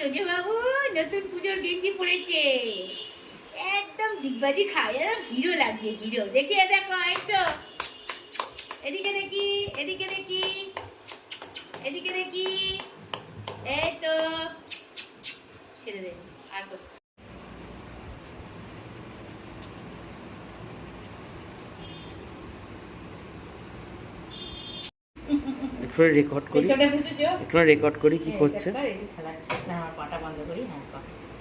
তোজো বাবু নতুন পুজোর গেঞ্জি পরেছে, একদম দিগবাজি খায়, একদম হিরো লাগছে, হিরো। দেখি দেখো, আইছো এদিকে দেখি, এদিকে দেখি, এদিকে দেখি, এই তো ছেড়ে দে আর একটু রেকর্ড করি, একটু রেকর্ড করি কি করছে। পাটা বন্ধ করি। হ্যাঁ,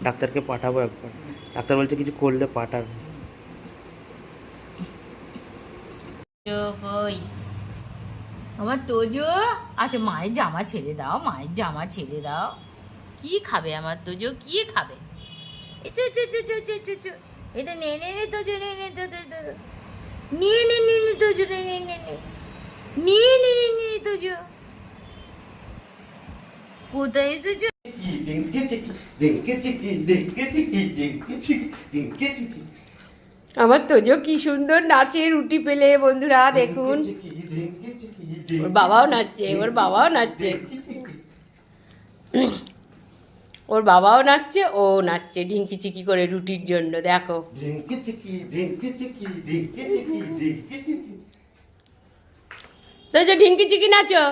ডাক্তারকে পাঠাবো একবার। ডাক্তার বলছে কিছু করলে পাঠাবে। আমার তোজো, আচ্ছা মায়ের জামা ছেড়ে দাও, মায়ের জামা ছেড়ে দাও। কি খাবে আমার তোজো, কি খাবে? এটা নে নে নে তোজো, নে নে তোজো, নিয়ে নে নে নে তোজো, নে নে নে নে নিয়ে নে নে নে তোজো। কোথায় এসেছো? আমার তোজো কি সুন্দর নাচে রুটি পেলে, বন্ধুরা দেখুন। ওর বাবাও নাচছে, ওর বাবাও নাচছে, ওর বাবাও নাচছে, ও নাচছে ঢিঙ্কি চিকি করে রুটির জন্য। দেখো তোজো ঢিঙ্কি চিকি নাচো।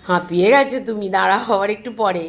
হাঁপিয়ে গেছো তুমি, দাঁড়াও আবার একটু পরে।